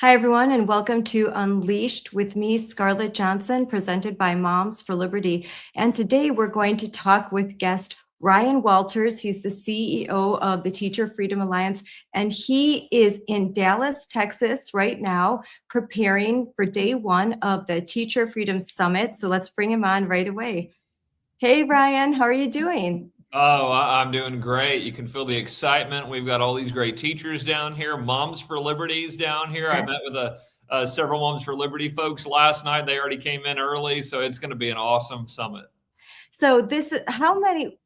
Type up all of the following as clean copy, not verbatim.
Hi, everyone, and welcome to Unleashed with me, Scarlett Johnson, presented by Moms for Liberty. And today we're going to talk with guest Ryan Walters. He's the CEO of the Teacher Freedom Alliance, and he is in Dallas, Texas right now, preparing for day one of the Teacher Freedom Summit. So let's bring him on right away. Hey, Ryan, how are you doing? Oh, I'm doing great. You can feel the excitement. We've got all these great teachers down here. Moms for Liberties down here. I met with several Moms for Liberty folks last night. They already came in early, so it's going to be an awesome summit. So this is how many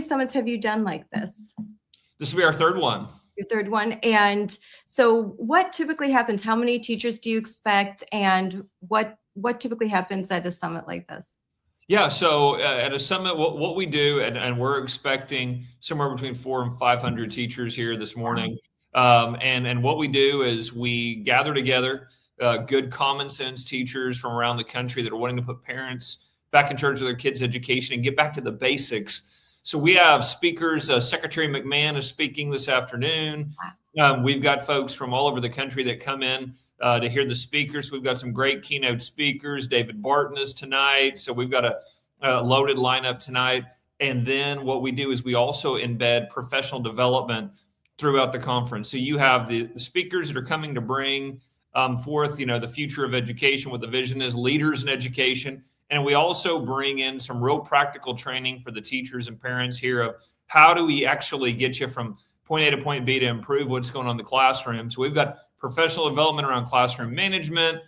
summits have you done like this? This will be our third one. Your third one. And so what typically happens? How many teachers do you expect? And what typically happens at a summit like this? Yeah, so at a summit, what we do, and we're expecting somewhere between 400 and 500 teachers here this morning. And what we do is we gather together good common sense teachers from around the country that are wanting to put parents back in charge of their kids' education and get back to the basics. So we have speakers. Secretary McMahon is speaking this afternoon. We've got folks from all over the country that come in to hear the speakers. We've got some great keynote speakers. David Barton is tonight. So we've got a loaded lineup tonight. And then what we do is we also embed professional development throughout the conference. So you have the speakers that are coming to bring forth, the future of education, what the vision is, leaders in education. And we also bring in some real practical training for the teachers and parents here of how do we actually get you from point A to point B to improve what's going on in the classroom. So we've got professional development around classroom management,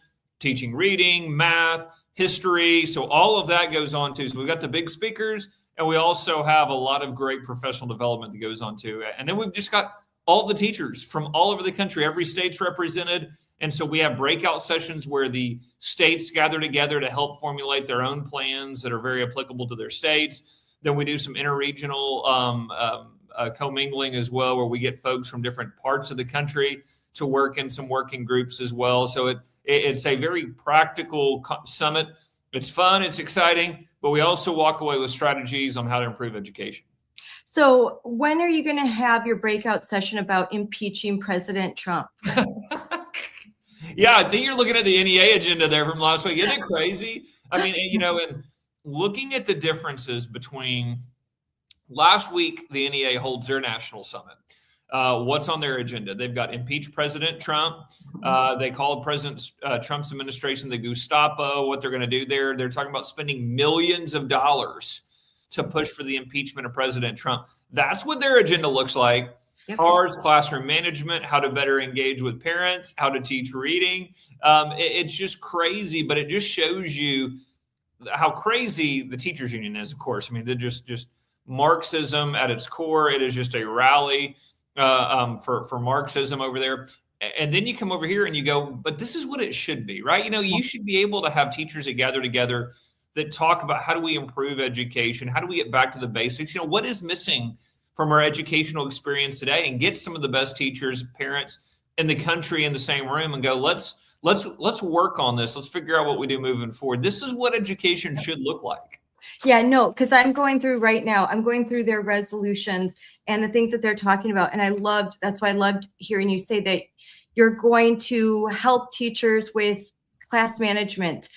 teaching reading, math, history. So all of that goes on too. So we've got the big speakers, and we also have a lot of great professional development that goes on too. And then we've just got all the teachers from all over the country. Every state's represented. And so we have breakout sessions where the states gather together to help formulate their own plans that are very applicable to their states. Then we do some interregional commingling as well, where we get folks from different parts of the country to work in some working groups as well. So it's a very practical summit. It's fun, it's exciting, but we also walk away with strategies on how to improve education. So when are you going to have your breakout session about impeaching President Trump? Yeah, I think you're looking at the NEA agenda there from last week. Isn't it crazy? I mean, and looking at the differences between last week, the NEA holds their national summit. What's on their agenda? They've got impeach President Trump. They called President Trump's administration the Gestapo. What they're going to do there, they're talking about spending millions of dollars to push for the impeachment of President Trump. That's what their agenda looks like. Yep. Ours, classroom management, how to better engage with parents, how to teach reading. It's just crazy, but it just shows you how crazy the teachers union is, of course. I mean, they're just Marxism at its core. It is just a rally for Marxism over there. And then you come over here and you go, but this is what it should be, right? You should be able to have teachers that gather together that talk about how do we improve education? How do we get back to the basics? What is missing from our educational experience today, and get some of the best teachers, parents in the country in the same room and go, let's work on this. Let's figure out what we do moving forward. This is what education should look like. Yeah, no, because I'm going through right now, I'm going through their resolutions and the things that they're talking about. And that's why I loved hearing you say that you're going to help teachers with class management,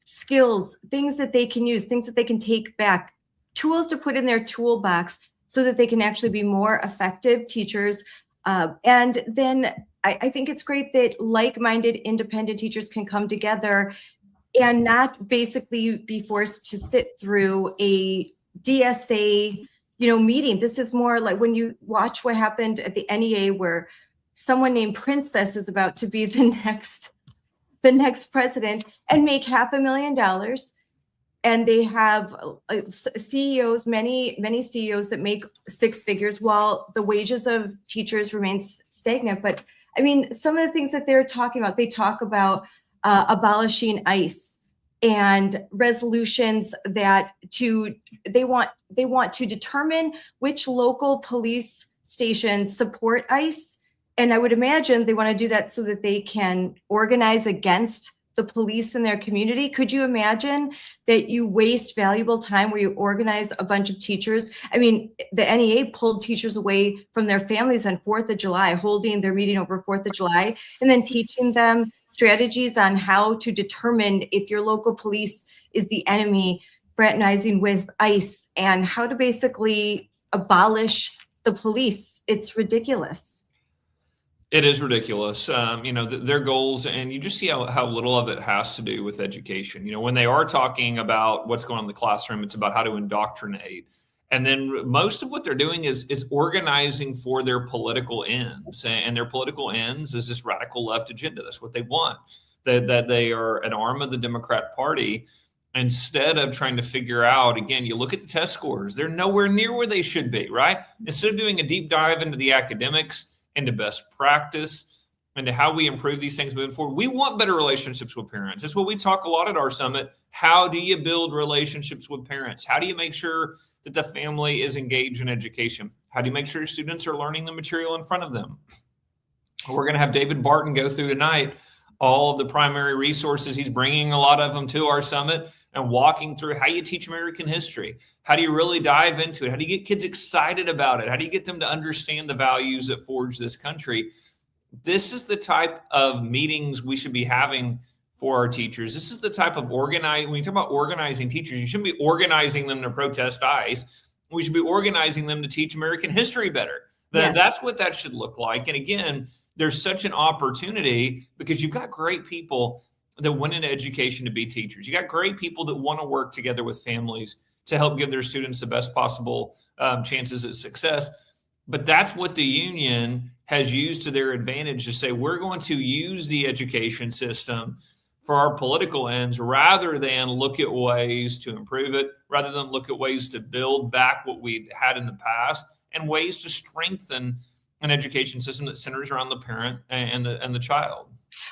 skills, things that they can use, things that they can take back, tools to put in their toolbox so that they can actually be more effective teachers. And then I think it's great that like-minded independent teachers can come together and not basically be forced to sit through a DSA, meeting. This is more like when you watch what happened at the NEA, where someone named Princess is about to be the next president and make $500,000. And they have CEOs, many CEOs that make six figures while the wages of teachers remain stagnant. But I mean, some of the things that they're talking about, they talk about abolishing ICE and resolutions that they want to determine which local police stations support ICE. And I would imagine they want to do that so that they can organize against the police in their community. Could you imagine that you waste valuable time where you organize a bunch of teachers? I mean, the NEA pulled teachers away from their families on 4th of July, holding their meeting over 4th of July, and then teaching them strategies on how to determine if your local police is the enemy, fraternizing with ICE, and how to basically abolish the police. It's ridiculous. It is ridiculous. Their goals, and you just see how little of it has to do with education. When they are talking about what's going on in the classroom, it's about how to indoctrinate. And then most of what they're doing is organizing for their political ends. And their political ends is this radical left agenda. That's what they want, that they are an arm of the Democrat Party. Instead of trying to figure out, again, you look at the test scores, they're nowhere near where they should be, right? Instead of doing a deep dive into the academics, into best practice, into how we improve these things moving forward. We want better relationships with parents. That's what we talk a lot at our summit. How do you build relationships with parents? How do you make sure that the family is engaged in education? How do you make sure students are learning the material in front of them? We're going to have David Barton go through tonight all of the primary resources. He's bringing a lot of them to our summit and walking through how you teach American history. How do you really dive into it? How do you get kids excited about it? How do you get them to understand the values that forge this country? This is the type of meetings we should be having for our teachers. This is the type of when you talk about organizing teachers, you shouldn't be organizing them to protest ICE. We should be organizing them to teach American history better. Yes. That's what that should look like. And again, there's such an opportunity because you've got great people that went into education to be teachers. You got great people that want to work together with families to help give their students the best possible chances at success. But that's what the union has used to their advantage to say, we're going to use the education system for our political ends rather than look at ways to improve it, rather than look at ways to build back what we had in the past and ways to strengthen an education system that centers around the parent and the child.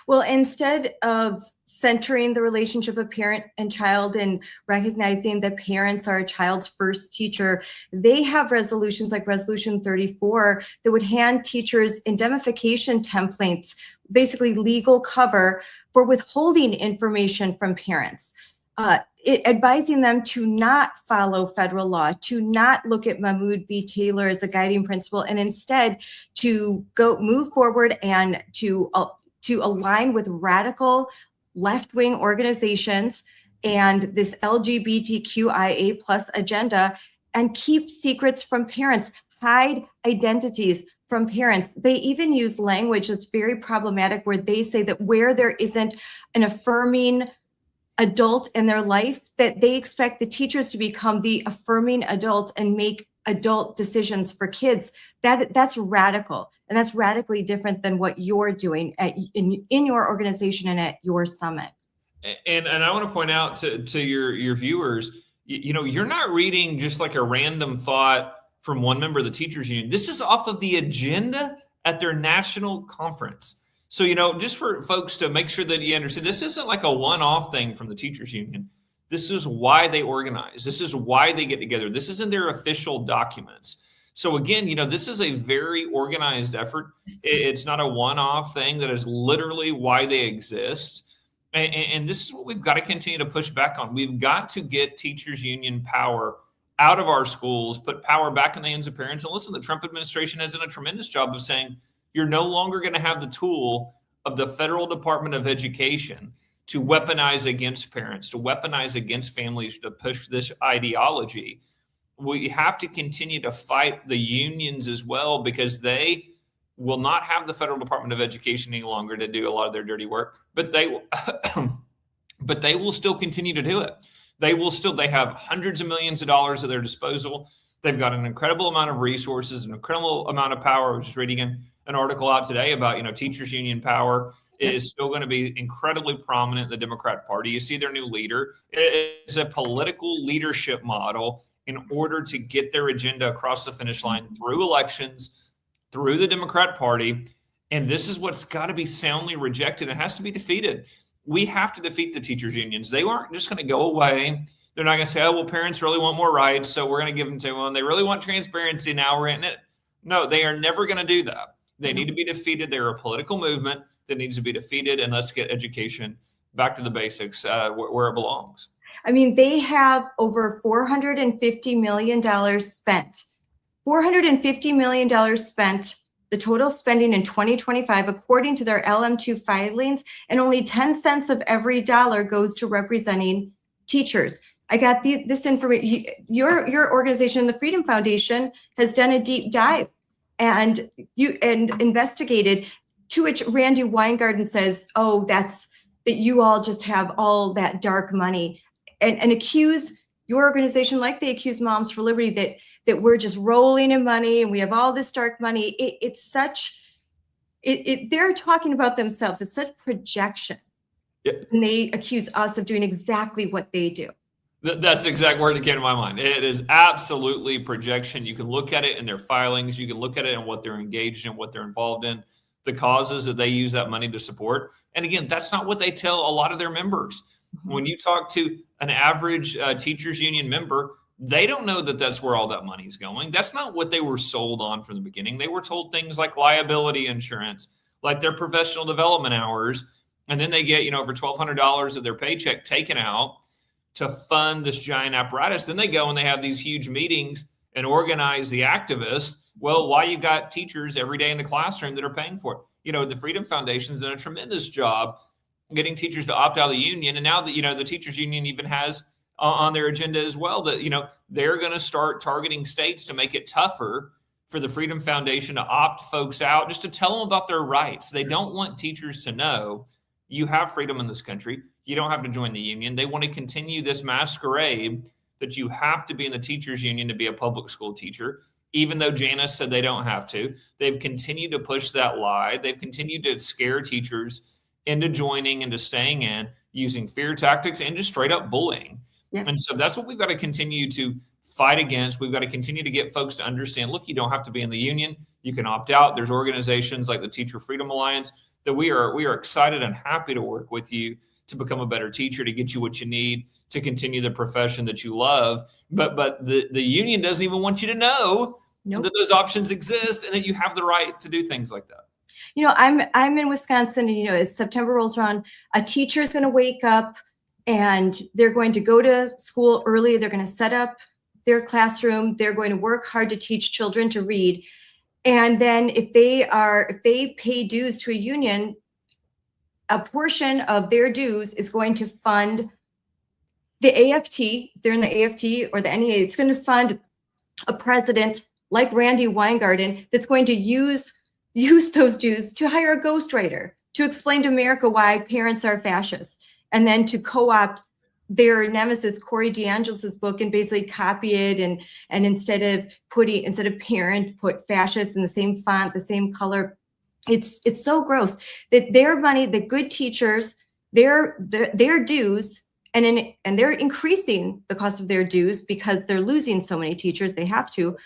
Well, instead of centering the relationship of parent and child and recognizing that parents are a child's first teacher, they have resolutions like Resolution 34 that would hand teachers indemnification templates, basically legal cover for withholding information from parents. Advising them to not follow federal law, to not look at Mahmoud v. Taylor as a guiding principle, and instead to move forward and to align with radical left-wing organizations and this LGBTQIA plus agenda and keep secrets from parents, hide identities from parents. They even use language that's very problematic where they say that where there isn't an affirming adult in their life, that they expect the teachers to become the affirming adult and make adult decisions for kids. That's radical, and that's radically different than what you're doing in your organization and at your summit. And I want to point out to your viewers, you're not reading just like a random thought from one member of the teachers union. This is off of the agenda at their national conference. So, just for folks to make sure that you understand, this isn't like a one-off thing from the teachers union. This is why they organize. This is why they get together. This is in their official documents. So again, this is a very organized effort. It's not a one-off thing. That is literally why they exist. And this is what we've got to continue to push back on. We've got to get teachers union power out of our schools, put power back in the hands of parents. And listen, the Trump administration has done a tremendous job of saying, you're no longer going to have the tool of the federal Department of Education to weaponize against parents, to weaponize against families, to push this ideology. We have to continue to fight the unions as well, because they will not have the federal Department of Education any longer to do a lot of their dirty work, but they will still continue to do it. They have hundreds of millions of dollars at their disposal. They've got an incredible amount of resources, an incredible amount of power. I was just reading an article out today about, teachers union power is still going to be incredibly prominent in the Democrat Party. You see their new leader. It's a political leadership model in order to get their agenda across the finish line through elections, through the Democrat Party. And this is what's got to be soundly rejected. It has to be defeated. We have to defeat the teachers unions. They aren't just going to go away. They're not going to say, oh, well, parents really want more rights, so we're going to give them to them. They really want transparency. Now we're in it. No, they are never going to do that. They need to be defeated. They're a political movement that needs to be defeated, and let's get education back to the basics, where it belongs. I mean, they have over $450 million spent. $450 million spent, the total spending in 2025, according to their LM2 filings, and only 10 cents of every dollar goes to representing teachers. I got this information. Your organization, the Freedom Foundation, has done a deep dive and investigated, to which Randi Weingarten says, oh, that you all just have all that dark money, and accuse your organization, like they accuse Moms for Liberty, that we're just rolling in money and we have all this dark money. They're talking about themselves. It's such projection. Yeah. And they accuse us of doing exactly what they do. That's the exact word that came to my mind. It is absolutely projection. You can look at it in their filings. You can look at it in what they're engaged in, what they're involved in, the causes that they use that money to support. And again, that's not what they tell a lot of their members. When you talk to an average teachers union member, they don't know that that's where all that money is going. That's not what they were sold on from the beginning. They were told things like liability insurance, like their professional development hours, and then they get, over $1,200 of their paycheck taken out to fund this giant apparatus. Then they go and they have these huge meetings and organize the activists. Well, why you got teachers every day in the classroom that are paying for it? The Freedom Foundation's done a tremendous job getting teachers to opt out of the union. And now that, the teachers union even has on their agenda as well that, they're going to start targeting states to make it tougher for the Freedom Foundation to opt folks out, just to tell them about their rights. They don't want teachers to know you have freedom in this country. You don't have to join the union. They want to continue this masquerade that you have to be in the teachers union to be a public school teacher, even though Janice said they don't have to. They've continued to push that lie. They've continued to scare teachers into joining, into staying in, using fear tactics and just straight up bullying. Yeah. And so that's what we've got to continue to fight against. We've got to continue to get folks to understand, look, you don't have to be in the union. You can opt out. There's organizations like the Teacher Freedom Alliance that we are excited and happy to work with you to become a better teacher, to get you what you need, to continue the profession that you love. But the union doesn't even want you to know that those options exist and that you have the right to do things like that. I'm in Wisconsin, and as September rolls around, a teacher is going to wake up and they're going to go to school early. They're going to set up their classroom. They're going to work hard to teach children to read. And then if they pay dues to a union, a portion of their dues is going to fund the AFT. If they're in the AFT or the NEA, it's going to fund a president like Randi Weingarten that's going to use those dues to hire a ghostwriter to explain to America why parents are fascists, and then to co-opt their nemesis Corey DeAngelis's book and basically copy it, and instead of parent, put fascist in the same font, the same color. It's so gross that their money, the good teachers, their dues, and they're increasing the cost of their dues because they're losing so many teachers. They have to. Right.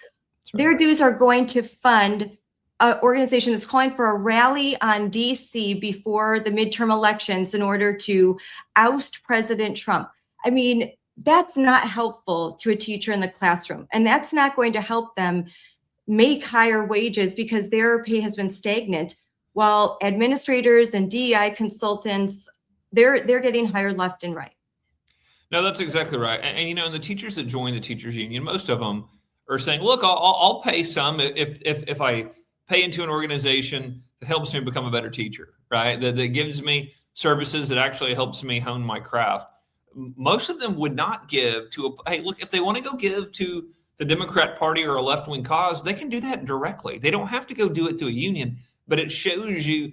Their dues are going to fund an organization that's calling for a rally on DC before the midterm elections in order to oust President Trump. I mean, that's not helpful to a teacher in the classroom, and that's not going to help them make higher wages because their pay has been stagnant, while administrators and DEI consultants, they're getting hired left and right. No, that's exactly right. And the teachers that join the teachers union, most of them are saying, look, I'll pay some if I pay into an organization that helps me become a better teacher, right? That gives me services that actually helps me hone my craft. Most of them would not give to hey, look, if they want to go give to the Democrat Party or a left-wing cause, they can do that directly. They don't have to go do it through a union, but it shows you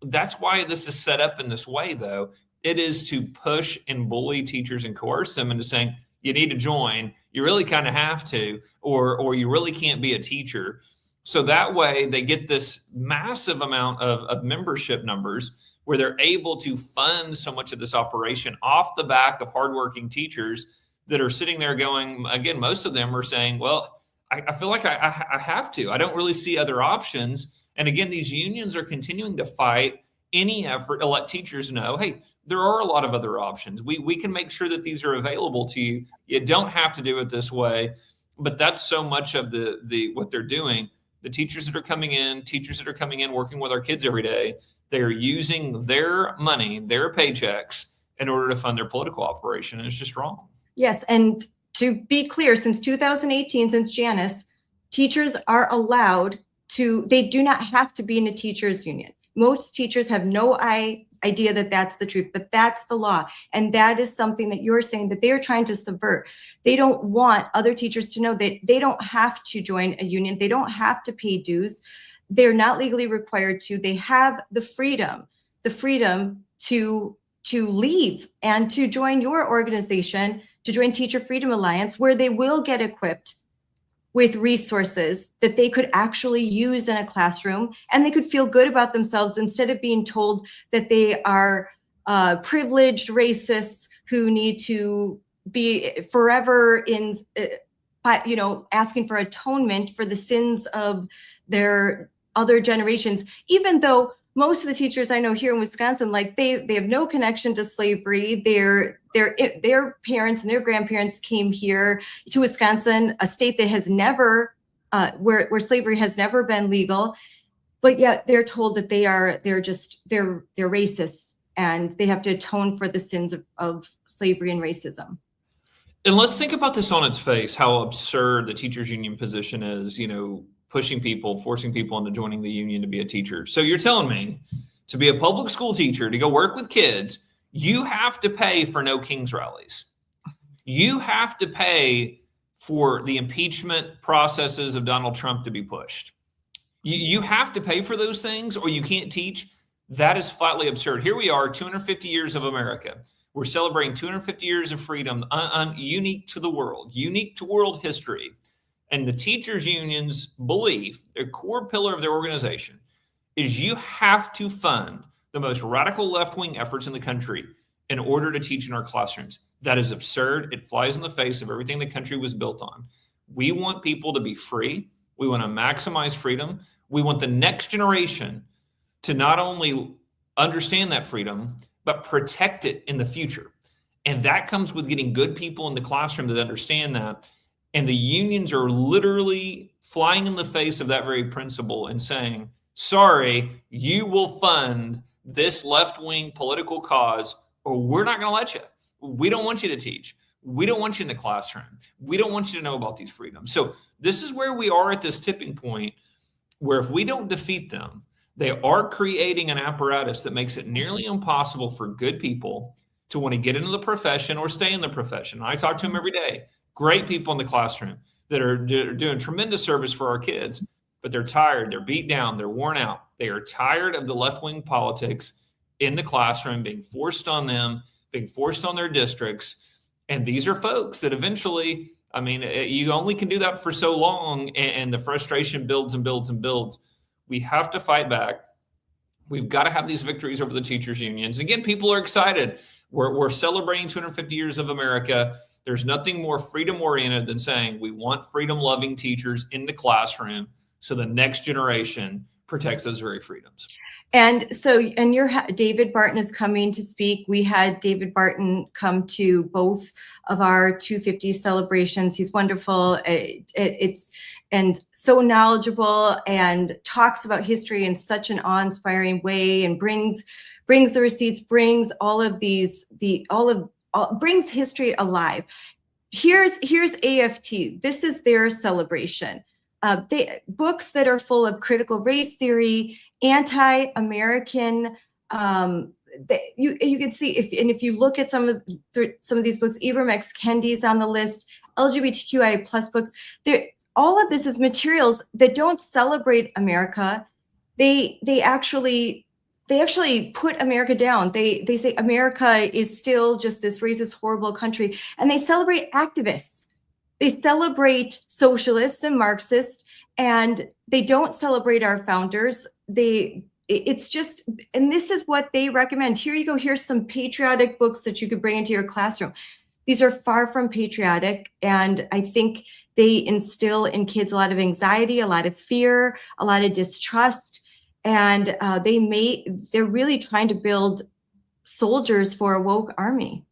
that's why this is set up in this way, though. It is to push and bully teachers and coerce them into saying, you need to join, you really kind of have to, or you really can't be a teacher. So that way they get this massive amount of membership numbers where they're able to fund so much of this operation off the back of hardworking teachers that are sitting there going, again, most of them are saying, well, I feel like I have to. I don't really see other options. And again, these unions are continuing to fight any effort to let teachers know, hey, there are a lot of other options. We can make sure that these are available to you. You don't have to do it this way. But that's so much of the what they're doing. The teachers that are coming in, working with our kids every day, they're using their money, their paychecks in order to fund their political operation. And it's just wrong. Yes. And to be clear, since 2018, since Janice, teachers are allowed to, they do not have to be in a teachers union. Most teachers have no idea that that's the truth, but that's the law. And that is something that you're saying that they are trying to subvert. They don't want other teachers to know that they don't have to join a union. They don't have to pay dues. They're not legally required to. They have the freedom to leave and to join your organization, to join Teacher Freedom Alliance, where they will get equipped with resources that they could actually use in a classroom, and they could feel good about themselves instead of being told that they are privileged racists who need to be forever in, asking for atonement for the sins of their other generations, even though most of the teachers I know here in Wisconsin, like they have no connection to slavery. Their parents and their grandparents came here to Wisconsin, a state that has never, where slavery has never been legal, but yet they're told that they're racists and they have to atone for the sins of slavery and racism. And let's think about this on its face, how absurd the teachers union position is, pushing people, forcing people into joining the union to be a teacher. So you're telling me to be a public school teacher, to go work with kids, you have to pay for no King's rallies. You have to pay for the impeachment processes of Donald Trump to be pushed. You have to pay for those things or you can't teach. That is flatly absurd. Here we are, 250 years of America. We're celebrating 250 years of freedom, unique to the world, unique to world history. And the teachers union's belief, a core pillar of their organization, is you have to fund the most radical left-wing efforts in the country in order to teach in our classrooms. That is absurd. It flies in the face of everything the country was built on. We want people to be free. We want to maximize freedom. We want the next generation to not only understand that freedom, but protect it in the future. And that comes with getting good people in the classroom that understand that. And the unions are literally flying in the face of that very principle and saying, sorry, you will fund this left-wing political cause or we're not going to let you. We don't want you to teach. We don't want you in the classroom. We don't want you to know about these freedoms. So this is where we are at this tipping point where if we don't defeat them, they are creating an apparatus that makes it nearly impossible for good people to want to get into the profession or stay in the profession. I talk to them every day. Great people in the classroom that are doing tremendous service for our kids, but they're tired, they're beat down, they're worn out. They are tired of the left-wing politics in the classroom being forced on them, being forced on their districts. And these are folks that eventually, you only can do that for so long, and the frustration builds and builds and builds. We have to fight back. We've got to have these victories over the teachers' unions. Again, people are excited. We're celebrating 250 years of America. There's nothing more freedom-oriented than saying we want freedom-loving teachers in the classroom so the next generation protects those very freedoms. And David Barton is coming to speak. We had David Barton come to both of our 250 celebrations. He's wonderful. And so knowledgeable and talks about history in such an awe-inspiring way and brings the receipts, brings all of these, brings history alive. Here's AFT. This is their celebration. Books that are full of critical race theory, anti-American. You can see if you look at some of these books, Ibram X. Kendi's on the list, LGBTQI plus books. All of this is materials that don't celebrate America. They actually put America down. They say America is still just this racist, horrible country, and they celebrate activists. They celebrate socialists and Marxists, and they don't celebrate our founders. It's just, and this is what they recommend. Here you go. Here's some patriotic books that you could bring into your classroom. These are far from patriotic, and I think they instill in kids a lot of anxiety, a lot of fear, a lot of distrust, and they're really trying to build soldiers for a woke army.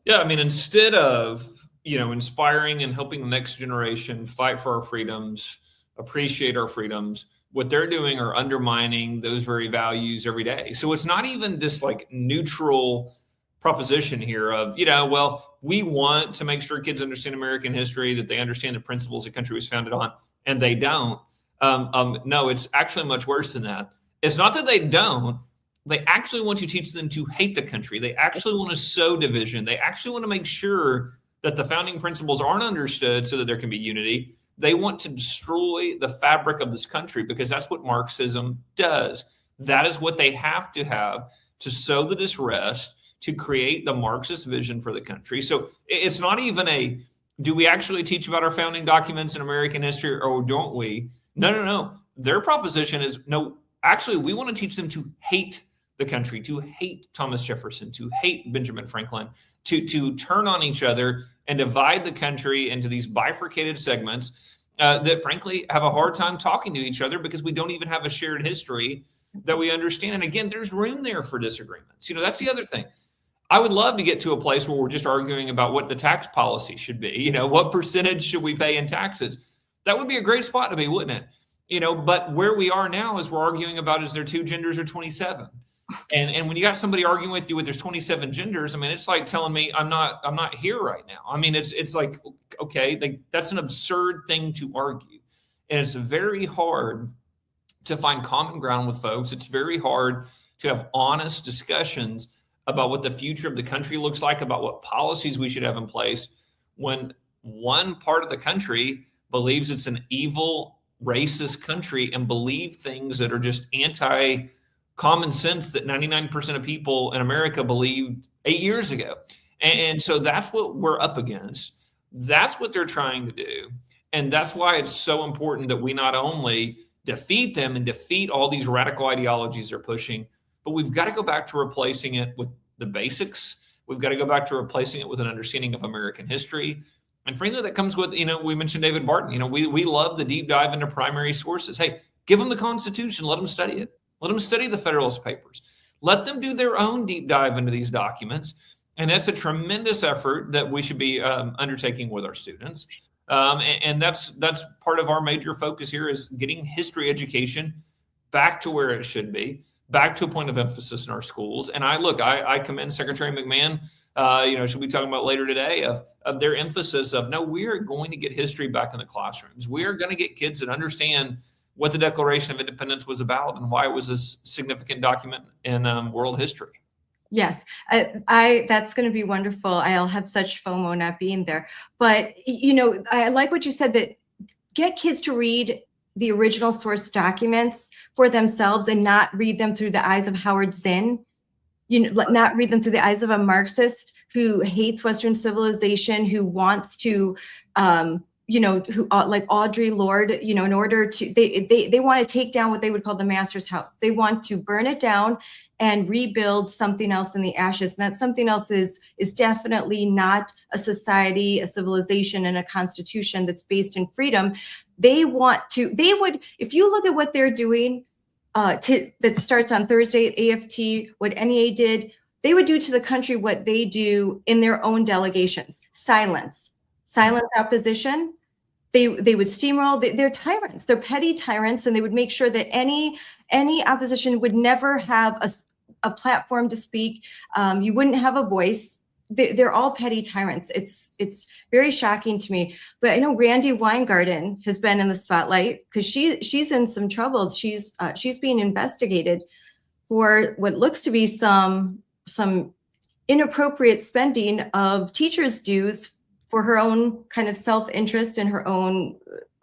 Yeah, instead of inspiring and helping the next generation fight for our freedoms, appreciate our freedoms, what they're doing are undermining those very values every day. So it's not even this like neutral proposition here of, well, we want to make sure kids understand American history, that they understand the principles the country was founded on, and they don't. No, it's actually much worse than that. It's not that they don't. They actually want to teach them to hate the country. They actually want to sow division. They actually want to make sure that the founding principles aren't understood so that there can be unity. They want to destroy the fabric of this country because that's what Marxism does. That is what they have to sow the disrest, to create the Marxist vision for the country. So it's not even do we actually teach about our founding documents in American history or don't we? No. Their proposition is, no, actually, we want to teach them to hate the country, to hate Thomas Jefferson, to hate Benjamin Franklin, to turn on each other and divide the country into these bifurcated segments that, frankly, have a hard time talking to each other because we don't even have a shared history that we understand. And again, there's room there for disagreements. That's the other thing. I would love to get to a place where we're just arguing about what the tax policy should be. What percentage should we pay in taxes? That would be a great spot to be, wouldn't it? But where we are now is we're arguing about, is there 2 genders or 27? And when you got somebody arguing with you with there's 27 genders, it's like telling me I'm not here right now. It's like, okay, that's an absurd thing to argue. And it's very hard to find common ground with folks. It's very hard to have honest discussions about what the future of the country looks like, about what policies we should have in place, when one part of the country believes it's an evil, racist country and believe things that are just anti-common sense that 99% of people in America believed 8 years ago. And so that's what we're up against. That's what they're trying to do. And that's why it's so important that we not only defeat them and defeat all these radical ideologies they're pushing, but we've got to go back to replacing it with the basics. We've got to go back to replacing it with an understanding of American history. And frankly, that comes with, we mentioned David Barton. We love the deep dive into primary sources. Hey, give them the Constitution. Let them study it. Let them study the Federalist Papers. Let them do their own deep dive into these documents. And that's a tremendous effort that we should be undertaking with our students. And that's part of our major focus here, is getting history education back to where it should be, back to a point of emphasis in our schools. And I commend Secretary McMahon, she'll be talking about later today, of their emphasis of, no, we are going to get history back in the classrooms. We are going to get kids that understand what the Declaration of Independence was about and why it was a significant document in world history. Yes, that's going to be wonderful. I'll have such FOMO not being there. But, I like what you said, that get kids to read the original source documents for themselves and not read them through the eyes of Howard Zinn, not read them through the eyes of a Marxist who hates Western civilization, who wants to, who like Audre Lorde, in order to, they want to take down what they would call the master's house. They want to burn it down and rebuild something else in the ashes. And that something else is definitely not a society, a civilization, and a constitution that's based in freedom. They would, if you look at what they're doing, that starts on Thursday at AFT, what NEA did, they would do to the country what they do in their own delegations: silence opposition. They would steamroll. They're tyrants. They're petty tyrants, and they would make sure that any opposition would never have a platform to speak. You wouldn't have a voice. They're all petty tyrants. It's very shocking to me. But I know Randi Weingarten has been in the spotlight because she's in some trouble. She's being investigated for what looks to be some inappropriate spending of teachers' dues for her own kind of self-interest and her own,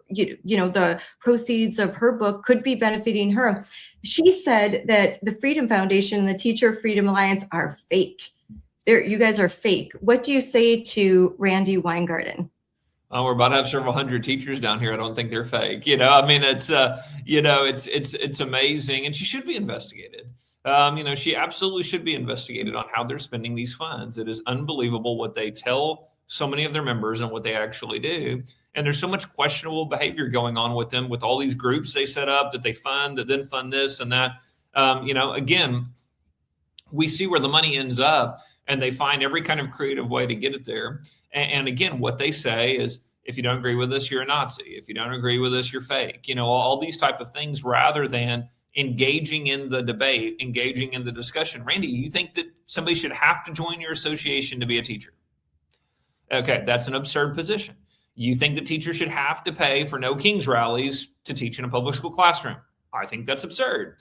the proceeds of her book could be benefiting her. She said that the Freedom Foundation and the Teacher Freedom Alliance are fake. You guys are fake. What do you say to Randi Weingarten? We're about to have several hundred teachers down here. I don't think they're fake. It's amazing, and she should be investigated. She absolutely should be investigated on how they're spending these funds. It is unbelievable what they tell so many of their members and what they actually do. And there's so much questionable behavior going on with them, with all these groups they set up that they fund, that then fund this and that. Again, we see where the money ends up, and they find every kind of creative way to get it there. And again, what they say is, if you don't agree with us, you're a Nazi. If you don't agree with us, you're fake. All these type of things, rather than engaging in the debate, engaging in the discussion. Randy, you think that somebody should have to join your association to be a teacher. Okay, that's an absurd position. You think that teachers should have to pay for no King's rallies to teach in a public school classroom. I think that's absurd.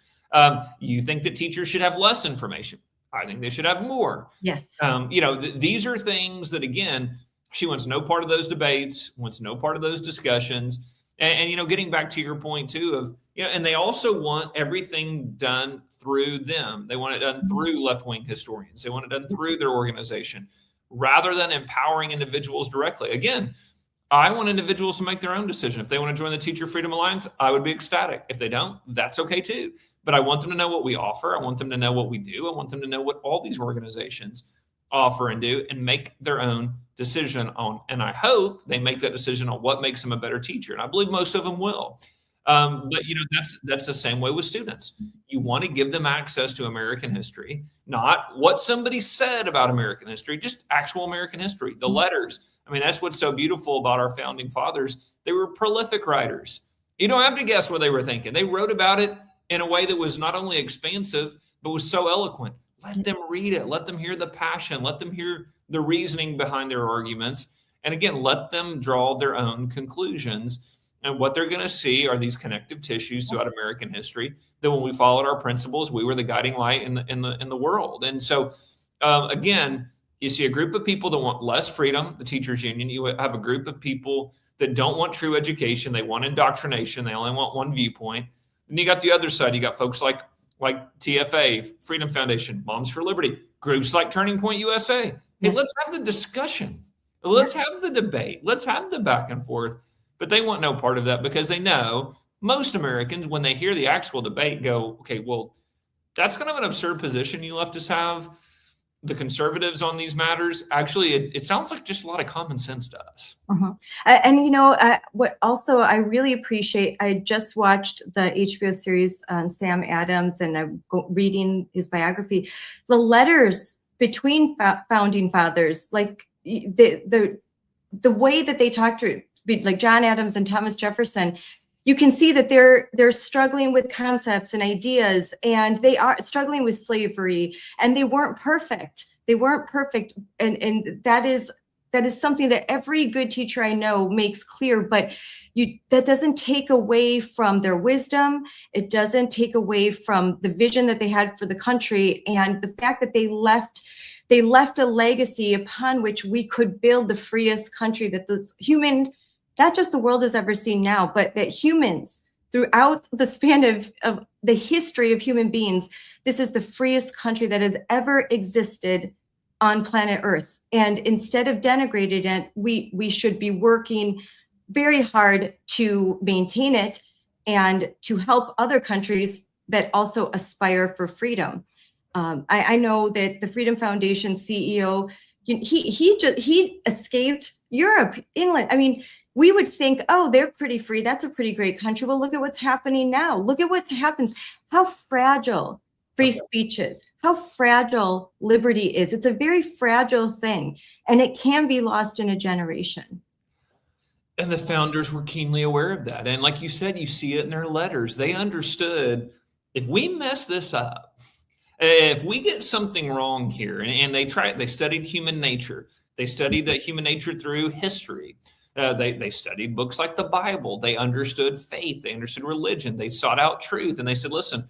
You think that teachers should have less information. I think they should have more. Yes. These are things that, again, she wants no part of those debates, wants no part of those discussions. And getting back to your point too of, and they also want everything done through them. They want it done through left-wing historians. They want it done through their organization rather than empowering individuals directly. Again, I want individuals to make their own decision. If they want to join the Teacher Freedom Alliance, I would be ecstatic. If they don't, that's okay too. But I want them to know what we offer. I want them to know what we do. I want them to know what all these organizations offer and do and make their own decision on. And I hope they make that decision on what makes them a better teacher. And I believe most of them will. But that's the same way with students. You want to give them access to American history, not what somebody said about American history, just actual American history, the letters. I mean, that's what's so beautiful about our founding fathers. They were prolific writers. You don't have to guess what they were thinking. They wrote about it in a way that was not only expansive, but was so eloquent. Let them read it. Let them hear the passion. Let them hear the reasoning behind their arguments. And again, let them draw their own conclusions. And what they're going to see are these connective tissues throughout American history that when we followed our principles, we were the guiding light in the world. And so, again, you see a group of people that want less freedom, the teachers union. You have a group of people that don't want true education. They want indoctrination. They only want one viewpoint. Then you got the other side. You got folks like TFA, Freedom Foundation, Moms for Liberty, groups like Turning Point USA. Hey, let's have the discussion. Let's have the debate. Let's have the back and forth. But they want no part of that because they know most Americans, when they hear the actual debate, go, okay, well, that's kind of an absurd position you left us have. The conservatives on these matters, actually, it sounds like just a lot of common sense to us. And what also I really appreciate, I just watched the HBO series on Sam Adams, and I'm reading his biography. The letters between founding fathers, like the way that they talk to, like John Adams and Thomas Jefferson, you can see that they're struggling with concepts and ideas, and they are struggling with slavery, and they weren't perfect. And that is something that every good teacher I know makes clear, but that doesn't take away from their wisdom. It doesn't take away from the vision that they had for the country, and the fact that they left a legacy upon which we could build the freest country that not just the world has ever seen now, but that humans throughout the span of the history of human beings, this is the freest country that has ever existed on planet Earth. And instead of denigrating it, we should be working very hard to maintain it and to help other countries that also aspire for freedom. I know that the Freedom Foundation CEO, he escaped Europe, England. I mean, we would think, oh, they're pretty free. That's a pretty great country. Well, look at what's happening now. Look at what happens. How fragile free speech is. How fragile liberty is. It's a very fragile thing, and it can be lost in a generation. And the founders were keenly aware of that. And like you said, you see it in their letters. They understood if we mess this up, if we get something wrong here, and they studied human nature. They studied that human nature through history. They studied books like the Bible. They understood faith. They understood religion. They sought out truth. And they said, listen,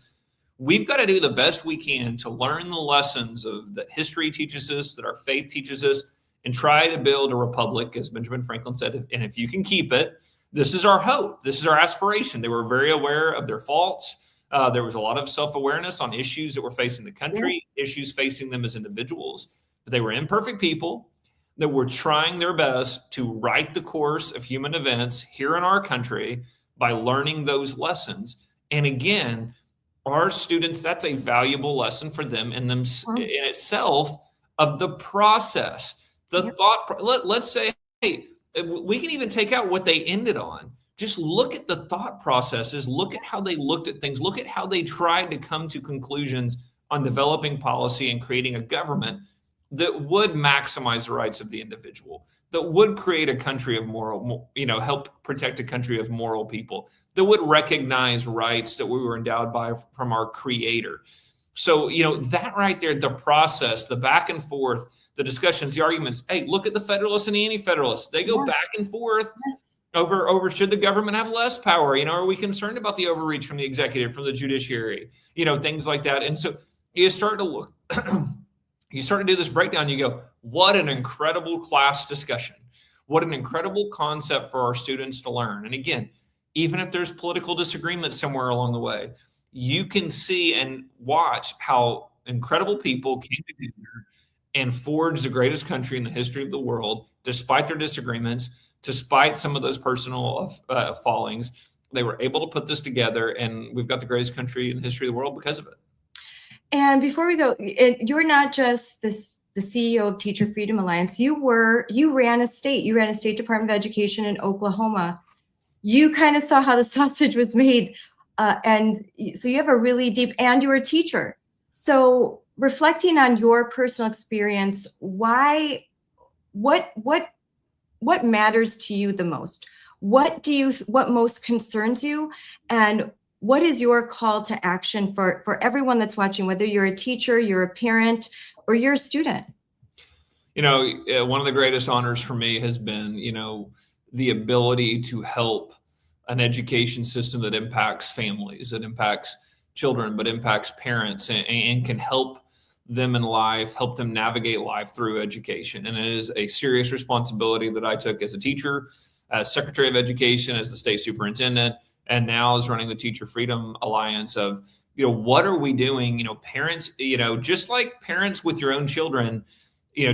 we've got to do the best we can to learn the lessons that history teaches us, that our faith teaches us, and try to build a republic, as Benjamin Franklin said. And if you can keep it, this is our hope. This is our aspiration. They were very aware of their faults. There was a lot of self-awareness on issues that were facing the country, issues facing them as individuals. But they were imperfect people that were trying their best to right the course of human events here in our country by learning those lessons. And again, our students, that's a valuable lesson for them in itself of the process, thought. Let's say, hey, we can even take out what they ended on. Just look at the thought processes, look at how they looked at things, look at how they tried to come to conclusions on developing policy and creating a government that would maximize the rights of the individual, that would create a country of help protect a country of moral people, that would recognize rights that we were endowed by from our creator. So, that right there, the process, the back and forth, the discussions, the arguments. Hey, look at the Federalists and the Anti-Federalists. They go Yeah. back and forth Yes. over should the government have less power? Are we concerned about the overreach from the executive, from the judiciary? Things like that. And so you start to look, you start to do this breakdown. You go, what an incredible class discussion. What an incredible concept for our students to learn. And again, even if there's political disagreement somewhere along the way, you can see and watch how incredible people came together and forged the greatest country in the history of the world, despite their disagreements, despite some of those personal fallings. They were able to put this together, and we've got the greatest country in the history of the world because of it. And before we go, you're not just the CEO of Teacher Freedom Alliance. You ran a state Department of Education in Oklahoma. You kind of saw how the sausage was made. And so you have a really deep, and you're a teacher. So reflecting on your personal experience, what matters to you the most? What most concerns you? And what is your call to action for everyone that's watching, whether you're a teacher, you're a parent, or you're a student? One of the greatest honors for me has been, the ability to help an education system that impacts families, that impacts children, but impacts parents and can help them in life, help them navigate life through education. And it is a serious responsibility that I took as a teacher, as Secretary of Education, as the state superintendent, and now as running the Teacher Freedom Alliance of, what are we doing? Parents, just like parents with your own children,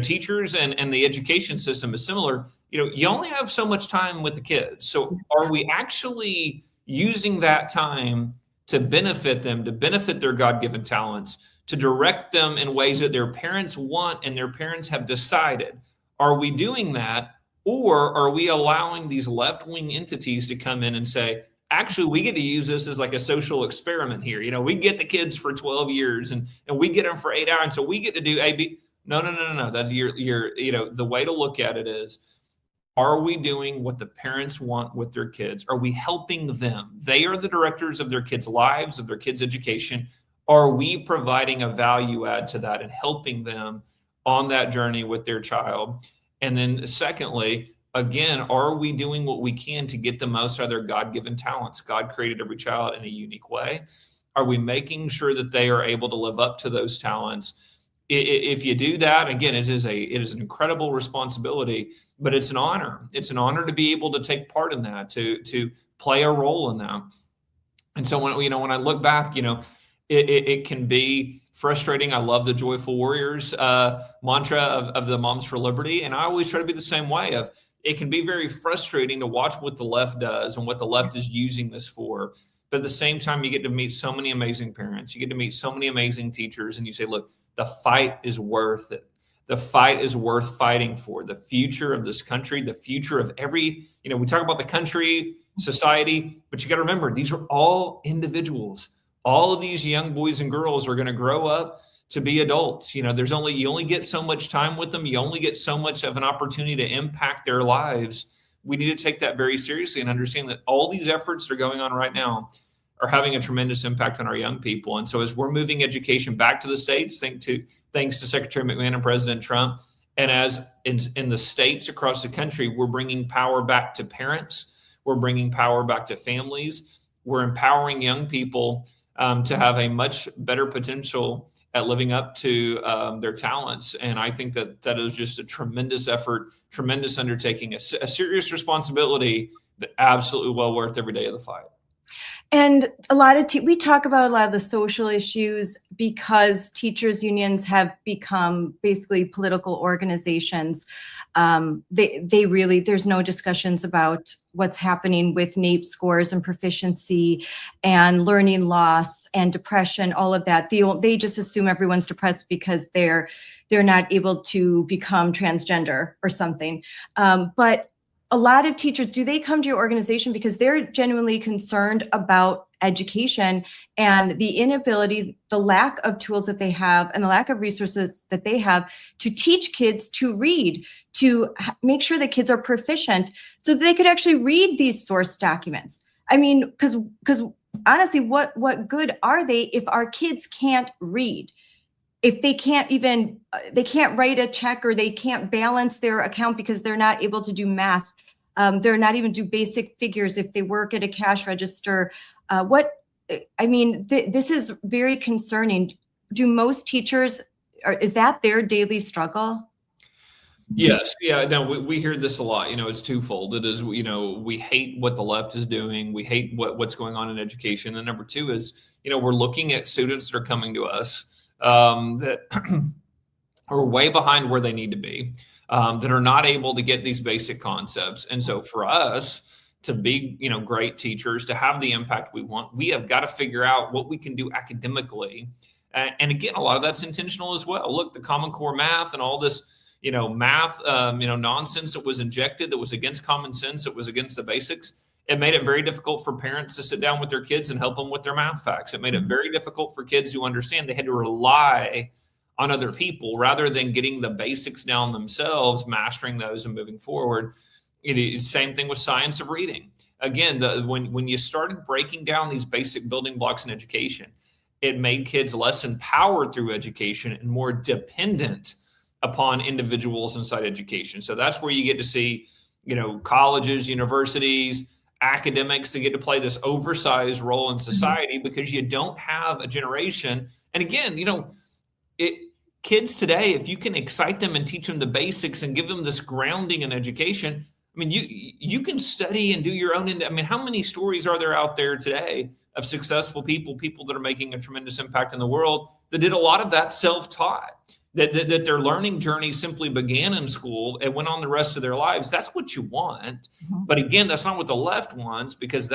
teachers and the education system is similar. You only have so much time with the kids. So are we actually using that time to benefit them, to benefit their God-given talents, to direct them in ways that their parents want and their parents have decided? Are we doing that? Or are we allowing these left-wing entities to come in and say, actually, we get to use this as like a social experiment here. We get the kids for 12 years and we get them for 8 hours. And so we get to do A, B. No. That's the way to look at it is, are we doing what the parents want with their kids? Are we helping them? They are the directors of their kids' lives, of their kids' education. Are we providing a value add to that and helping them on that journey with their child? And then secondly, again, are we doing what we can to get the most out of their God-given talents? God created every child in a unique way. Are we making sure that they are able to live up to those talents? If you do that, again, it is an incredible responsibility, but it's an honor. It's an honor to be able to take part in that, to play a role in that. And so when I look back, it can be frustrating. I love the Joyful Warriors mantra of the Moms for Liberty, and I always try to be the same way. It can be very frustrating to watch what the left does and what the left is using this for. But at the same time, you get to meet so many amazing parents. You get to meet so many amazing teachers, and you say, look, the fight is worth it. The fight is worth fighting for. The future of this country, the future of every, we talk about the country, society, but you got to remember, these are all individuals. All of these young boys and girls are going to grow up to be adults. You only get so much time with them. You only get so much of an opportunity to impact their lives. We need to take that very seriously and understand that all these efforts that are going on right now are having a tremendous impact on our young people. And so as we're moving education back to the states, thanks to Secretary McMahon and President Trump, and as in the states across the country, we're bringing power back to parents. We're bringing power back to families. We're empowering young people to have a much better potential at living up to their talents. And I think that is just a tremendous effort, tremendous undertaking, a serious responsibility, but absolutely well worth every day of the fight. And we talk about a lot of the social issues because teachers unions have become basically political organizations. They really, there's no discussions about what's happening with NAEP scores and proficiency and learning loss and depression, all of that. They just assume everyone's depressed because they're not able to become transgender or something. But a lot of teachers, do they come to your organization because they're genuinely concerned about education and the inability, the lack of tools that they have and the lack of resources that they have to teach kids to read, to make sure that kids are proficient so that they could actually read these source documents? I mean, because honestly, what good are they if our kids can't read? If they can't even, they can't write a check, or they can't balance their account because they're not able to do math. They're not even do basic figures if they work at a cash register. This is very concerning. Do most teachers, is that their daily struggle? Yes. Yeah. No, we hear this a lot. It's twofold. It is, we hate what the left is doing. We hate what's going on in education. And number two is, we're looking at students that are coming to us that are way behind where they need to be, that are not able to get these basic concepts. And so for us to be, great teachers, to have the impact we want, we have got to figure out what we can do academically. And again, a lot of that's intentional as well. Look, the Common Core math and all this, math, nonsense that was injected, that was against common sense, that was against the basics. It made it very difficult for parents to sit down with their kids and help them with their math facts. It made it very difficult for kids to understand they had to rely on other people rather than getting the basics down themselves, mastering those and moving forward. Same thing with science of reading. Again, when you started breaking down these basic building blocks in education, it made kids less empowered through education and more dependent upon individuals inside education. So that's where you get to see, colleges, universities, academics that get to play this oversized role in society because you don't have a generation. And again, kids today, if you can excite them and teach them the basics and give them this grounding in education, you can study and do your own. How many stories are there out there today of successful people that are making a tremendous impact in the world that did a lot of that self-taught? That their learning journey simply began in school and went on the rest of their lives. That's what you want. Mm-hmm. But again, that's not what the left wants, because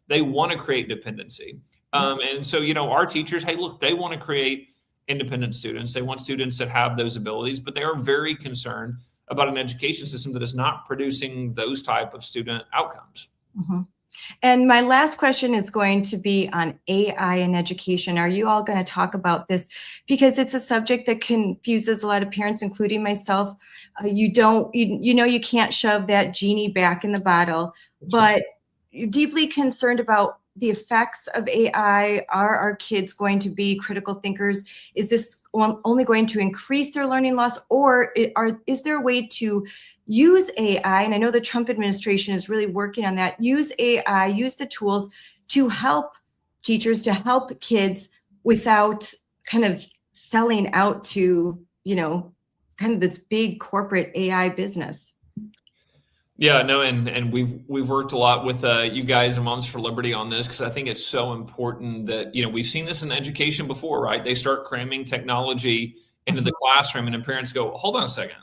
they want to create dependency. And so, our teachers, hey, look, they want to create independent students. They want students that have those abilities, but they are very concerned about an education system that is not producing those type of student outcomes. Mm-hmm. And my last question is going to be on AI in education. Are you all going to talk about this? Because it's a subject that confuses a lot of parents, including myself. You can't shove that genie back in the bottle, but you're deeply concerned about the effects of AI. Are our kids going to be critical thinkers? Is this only going to increase their learning loss, or is there a way to use AI? And I know the Trump administration is really working on that. Use AI, use the tools to help teachers, to help kids without kind of selling out to, kind of this big corporate AI business. Yeah, no, and we've worked a lot with you guys and Moms for Liberty on this, because I think it's so important that, we've seen this in education before, right? They start cramming technology into the classroom and then parents go, hold on a second.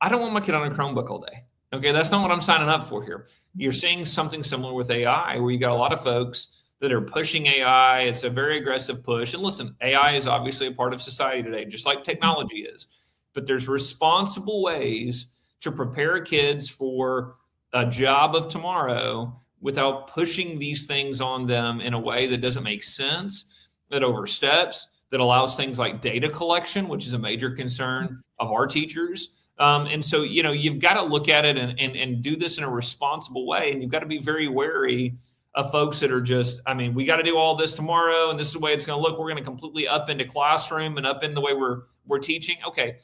I don't want my kid on a Chromebook all day. Okay, that's not what I'm signing up for here. You're seeing something similar with AI, where you got a lot of folks that are pushing AI. It's a very aggressive push. And listen, AI is obviously a part of society today, just like technology is. But there's responsible ways to prepare kids for a job of tomorrow without pushing these things on them in a way that doesn't make sense, that oversteps, that allows things like data collection, which is a major concern of our teachers. And so, you've got to look at it and do this in a responsible way. And you've got to be very wary of folks that are just, we got to do all this tomorrow, and this is the way it's going to look. We're going to completely up into classroom and up in the way we're teaching. Okay.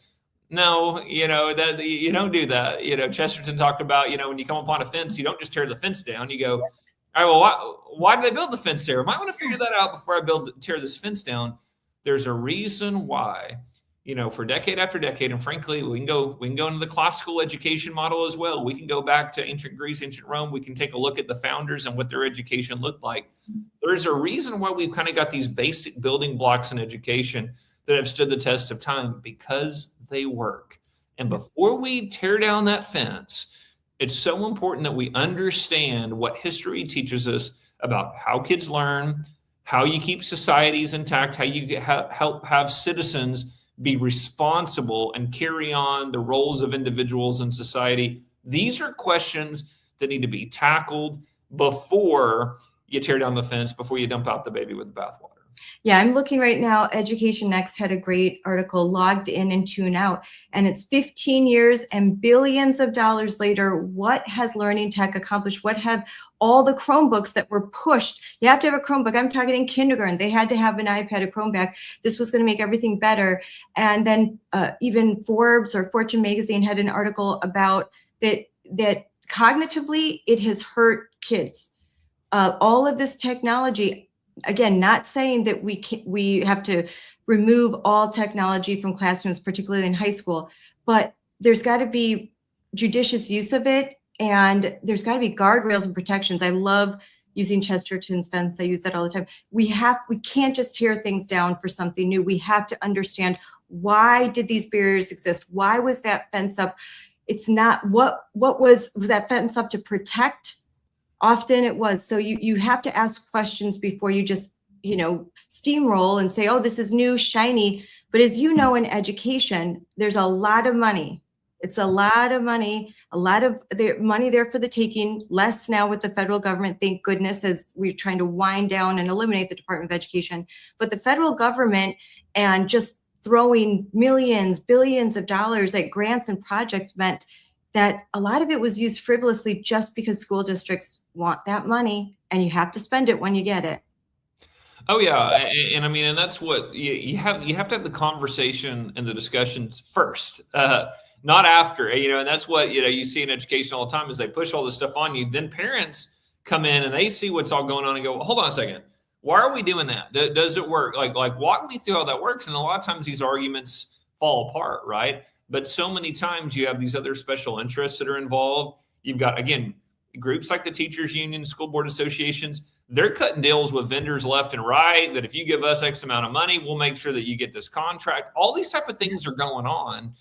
No, that you don't do that. Chesterton talked about, when you come upon a fence, you don't just tear the fence down. You go, all right, well, why did they build the fence there? I might want to figure that out before I tear this fence down. There's a reason why. For decade after decade, and frankly, we can go into the classical education model as well. We can go back to ancient Greece, ancient Rome. We can take a look at the founders and what their education looked like. There's a reason why we've kind of got these basic building blocks in education that have stood the test of time, because they work. And before we tear down that fence, it's so important that we understand what history teaches us about how kids learn, how you keep societies intact, how you help have citizens be responsible and carry on the roles of individuals in society. These are questions that need to be tackled before you tear down the fence, before you dump out the baby with the bathwater. Yeah, I'm looking right now. Education Next had a great article, Logged In and Tune Out. And it's 15 years and billions of dollars later. What has learning tech accomplished? What have all the Chromebooks that were pushed? You have to have a Chromebook. I'm talking in kindergarten. They had to have an iPad, a Chromebook. This was going to make everything better. And then even Forbes or Fortune magazine had an article about that cognitively it has hurt kids. All of this technology, again, not saying that we have to remove all technology from classrooms, particularly in high school, but there's got to be judicious use of it, and there's got to be guardrails and protections. I love using Chesterton's fence. I use that all the time. We can't just tear things down for something new. We have to understand, why did these barriers exist? Why was that fence up? It's not what was that fence up to protect? Often it was. So you have to ask questions before you just, steamroll and say, oh, this is new, shiny. But as you know, in education, there's a lot of money. It's a lot of money, a lot of money there for the taking, less now with the federal government, thank goodness, as we're trying to wind down and eliminate the Department of Education. But the federal government and just throwing millions, billions of dollars at grants and projects meant that a lot of it was used frivolously just because school districts want that money, and you have to spend it when you get it. Oh yeah, and I mean, and that's what you have. You have to have the conversation and the discussions first, not after. And that's what you see in education all the time, is they push all this stuff on you. Then parents come in and they see what's all going on and go, hold on a second, why are we doing that? Does it work? Like walk me through how that works. And a lot of times these arguments fall apart, right? But so many times you have these other special interests that are involved. You've got, again, groups like the teachers union, school board associations. They're cutting deals with vendors left and right, that if you give us X amount of money, we'll make sure that you get this contract. All these type of things are going on.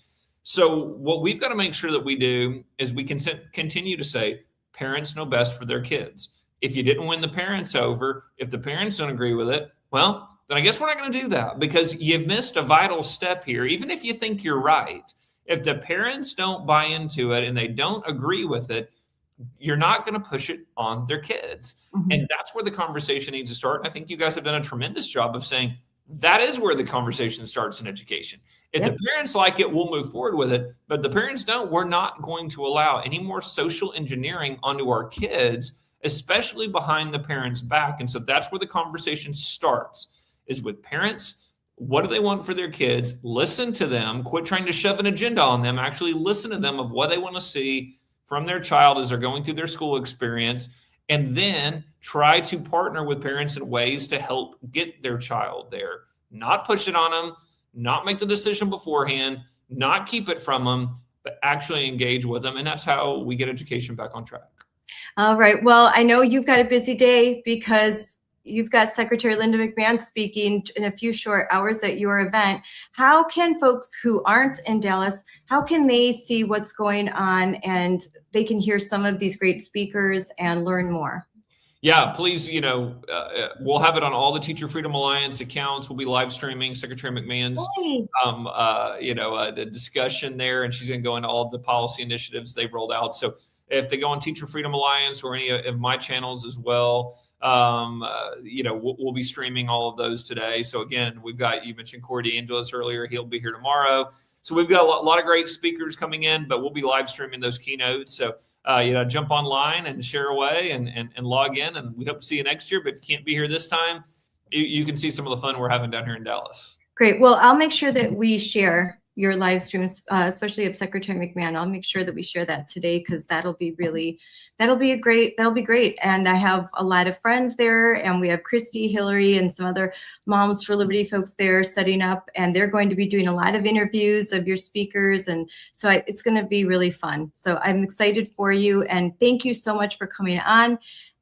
So what we've got to make sure that we do is we can continue to say, parents know best for their kids. If you didn't win the parents over, if the parents don't agree with it, well, then I guess we're not going to do that, because you've missed a vital step here. Even if you think you're right, if the parents don't buy into it and they don't agree with it, you're not going to push it on their kids. Mm-hmm. And that's where the conversation needs to start. And I think you guys have done a tremendous job of saying that is where the conversation starts in education. If the parents like it, we'll move forward with it. But the parents don't, we're not going to allow any more social engineering onto our kids, especially behind the parents' back. And so that's where the conversation starts, is with parents. What do they want for their kids? Listen to them. Quit trying to shove an agenda on them. Actually listen to them of what they want to see from their child as they're going through their school experience, and then try to partner with parents in ways to help get their child there. Not push it on them, not make the decision beforehand, not keep it from them, but actually engage with them. And that's how we get education back on track. All right. Well, I know you've got a busy day because you've got Secretary Linda McMahon speaking in a few short hours at your event. How can folks who aren't in Dallas, how can they see what's going on and they can hear some of these great speakers and learn more? Yeah, please, we'll have it on all the Teacher Freedom Alliance accounts. We'll be live streaming Secretary McMahon's, the discussion there, and she's going to go into all the policy initiatives they've rolled out. So if they go on Teacher Freedom Alliance or any of my channels as well, we'll be streaming all of those today. So again, you mentioned Corey DeAngelis earlier. He'll be here tomorrow. So we've got a lot of great speakers coming in, but we'll be live streaming those keynotes. So, jump online and share away and log in, and we hope to see you next year. But if you can't be here this time, you can see some of the fun we're having down here in Dallas. Great. Well, I'll make sure that we share your live streams, especially of Secretary McMahon. I'll make sure that we share that today, because that'll be great. And I have a lot of friends there, and we have Christy, Hillary, and some other Moms for Liberty folks there setting up, and they're going to be doing a lot of interviews of your speakers. And so it's going to be really fun. So I'm excited for you, and thank you so much for coming on.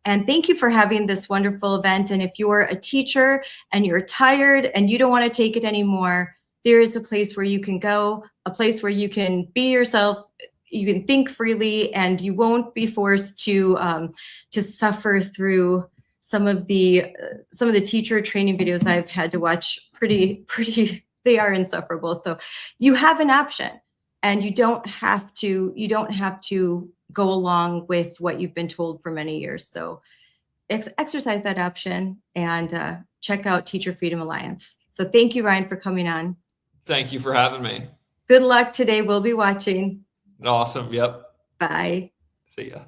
And thank you for having this wonderful event. And if you're a teacher and you're tired and you don't want to take it anymore, there is a place where you can go, a place where you can be yourself, you can think freely, and you won't be forced to suffer through some of the teacher training videos I've had to watch. Pretty, they are insufferable. So you have an option, and you don't have to go along with what you've been told for many years. So exercise that option and check out Teacher Freedom Alliance. So thank you, Ryan, for coming on. Thank you for having me. Good luck today. We'll be watching. Awesome. Yep. Bye. See ya.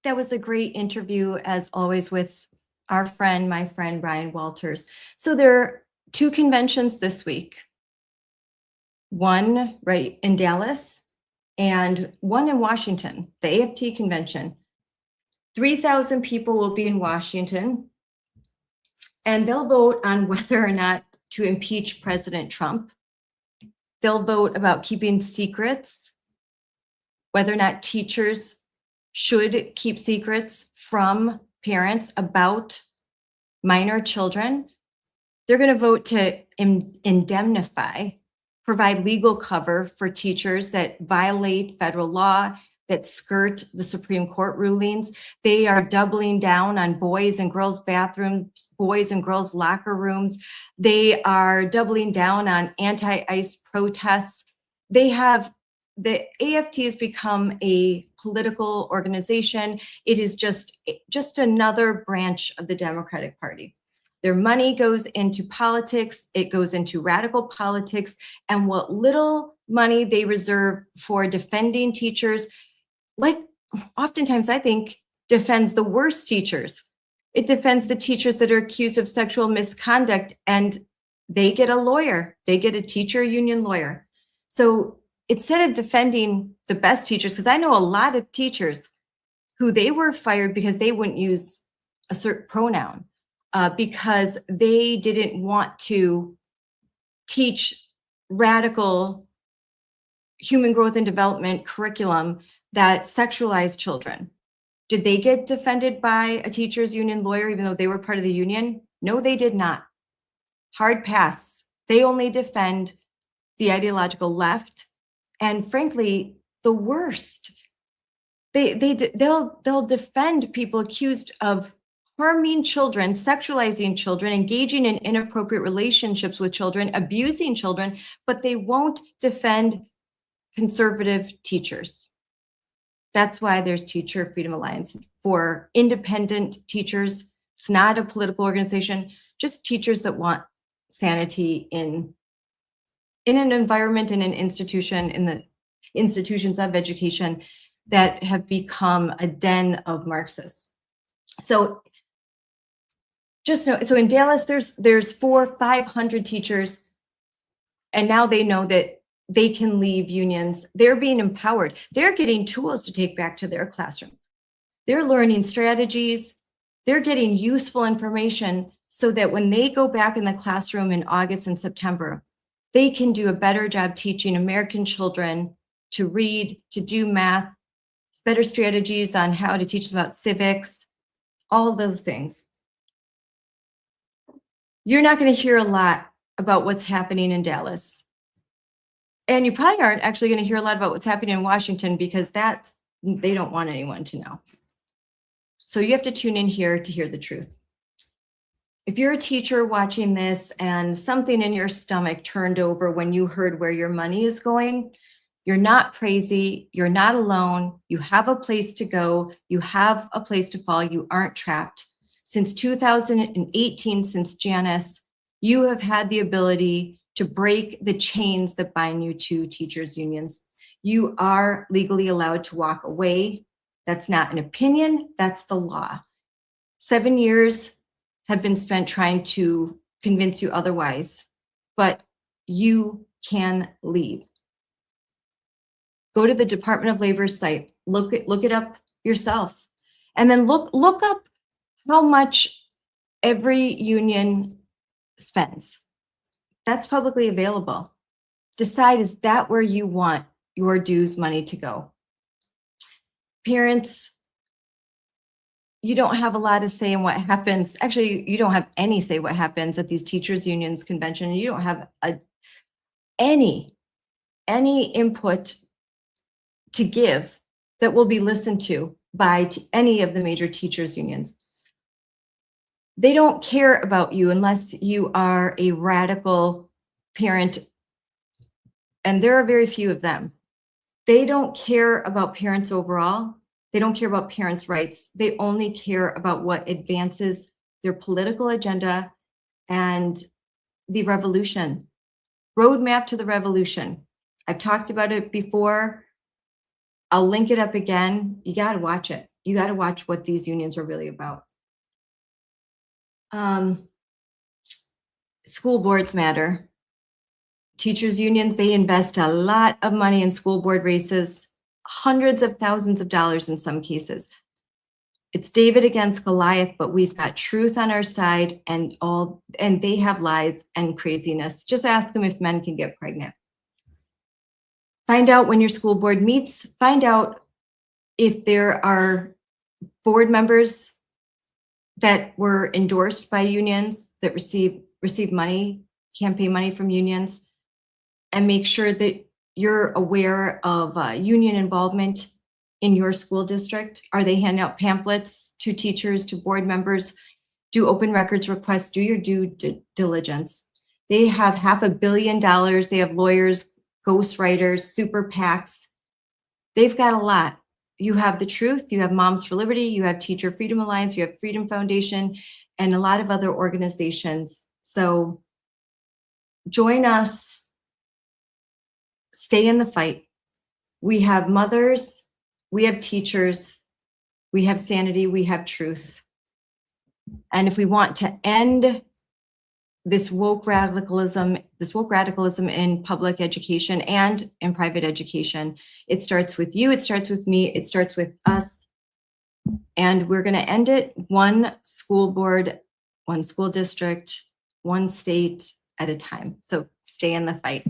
That was a great interview, as always, with my friend, Brian Walters. So there are 2 conventions this week. One right in Dallas and one in Washington, the AFT convention. 3,000 people will be in Washington, and they'll vote on whether or not to impeach President Trump. They'll vote about keeping secrets, whether or not teachers should keep secrets from parents about minor children. They're going to vote to indemnify, provide legal cover for teachers that violate federal law, that skirt the Supreme Court rulings. They are doubling down on boys and girls bathrooms, boys and girls locker rooms. They are doubling down on anti-ICE protests. The AFT has become a political organization. It is just another branch of the Democratic Party. Their money goes into politics, it goes into radical politics, and what little money they reserve for defending teachers, like oftentimes I think, defends the worst teachers. It defends the teachers that are accused of sexual misconduct, and they get a lawyer. They get a teacher union lawyer. So instead of defending the best teachers, because I know a lot of teachers who they were fired because they wouldn't use a certain pronoun, because they didn't want to teach radical human growth and development curriculum that sexualized children. Did they get defended by a teachers union lawyer, even though they were part of the union? No, they did not. Hard pass. They only defend the ideological left, and frankly, the worst. They'll defend people accused of harming children, sexualizing children, engaging in inappropriate relationships with children, abusing children, but they won't defend conservative teachers. That's why there's Teacher Freedom Alliance, for independent teachers. It's not a political organization, just teachers that want sanity in an environment, in an institution, in the institutions of education that have become a den of Marxists. So just know, so in Dallas, there's 500 teachers, and now they know that they can leave unions. They're being empowered. They're getting tools to take back to their classroom. They're learning strategies. They're getting useful information so that when they go back in the classroom in August and September, they can do a better job teaching American children to read, to do math, better strategies on how to teach them about civics, all of those things. You're not going to hear a lot about what's happening in Dallas. And you probably aren't actually going to hear a lot about what's happening in Washington, because they don't want anyone to know. So you have to tune in here to hear the truth. If you're a teacher watching this and something in your stomach turned over when you heard where your money is going, you're not crazy. You're not alone. You have a place to go. You have a place to fall. You aren't trapped. Since 2018, since Janice, you have had the ability to break the chains that bind you to teachers' unions. You are legally allowed to walk away. That's not an opinion, that's the law. 7 years have been spent trying to convince you otherwise, but you can leave. Go to the Department of Labor's site, look it up yourself, and then look up how much every union spends. That's publicly available. Decide, is that where you want your dues money to go? Parents, you don't have a lot to say in what happens. Actually, you don't have any say what happens at these teachers unions convention. You don't have any input to give that will be listened to by any of the major teachers unions. They don't care about you unless you are a radical parent, and there are very few of them. They don't care about parents overall. They don't care about parents' rights. They only care about what advances their political agenda, and the revolution. Roadmap to the revolution. I've talked about it before. I'll link it up again. You got to watch it. You got to watch what these unions are really about. School boards matter. Teachers unions, they invest a lot of money in school board races, hundreds of thousands of dollars in some cases. It's David against Goliath, but we've got truth on our side, and they have lies and craziness. Just ask them if men can get pregnant. Find out when your school board meets. Find out if there are board members that were endorsed by unions that receive money, campaign money from unions, and make sure that you're aware of union involvement in your school district. Are they handing out pamphlets to teachers, to board members? Do open records requests, do your due diligence. They have $500 million. They have lawyers, ghostwriters, super PACs. They've got a lot. You have the truth, you have Moms for Liberty, you have Teacher Freedom Alliance, you have Freedom Foundation, and a lot of other organizations. So join us, stay in the fight. We have mothers, we have teachers, we have sanity, we have truth. And if we want to end this woke radicalism in public education and in private education, it starts with you, it starts with me, it starts with us. And we're going to end it one school board, one school district, one state at a time. So stay in the fight.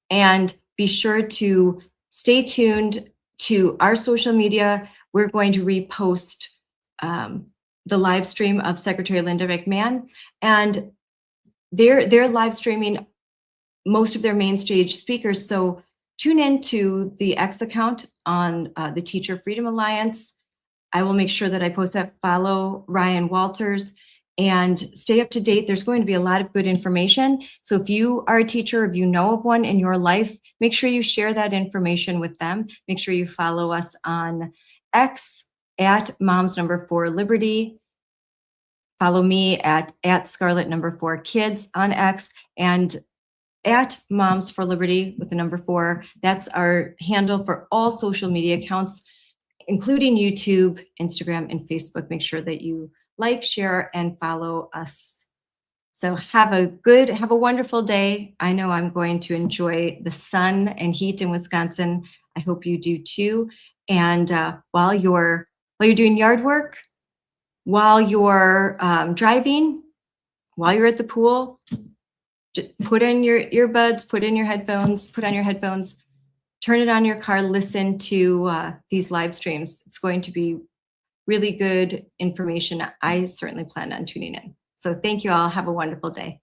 And be sure to stay tuned to our social media. We're going to repost the live stream of Secretary Linda McMahon, and they're live streaming most of their main stage speakers. So tune in to the X account on the Teacher Freedom Alliance. I will make sure that I post that. Follow Ryan Walters and stay up to date. There's going to be a lot of good information. So if you are a teacher, if you know of one in your life, make sure you share that information with them. Make sure you follow us on X at moms4liberty. Follow me at Scarlet4Kids on X, and at Moms for Liberty with the number 4. That's our handle for all social media accounts, including YouTube, Instagram, and Facebook. Make sure that you like, share, and follow us. So have a wonderful day. I know I'm going to enjoy the sun and heat in Wisconsin. I hope you do too. And while you're doing yard work, while you're driving, while you're at the pool, just put in your earbuds, put on your headphones, turn it on your car, listen to these live streams. It's going to be really good information. I certainly plan on tuning in. So thank you all. Have a wonderful day.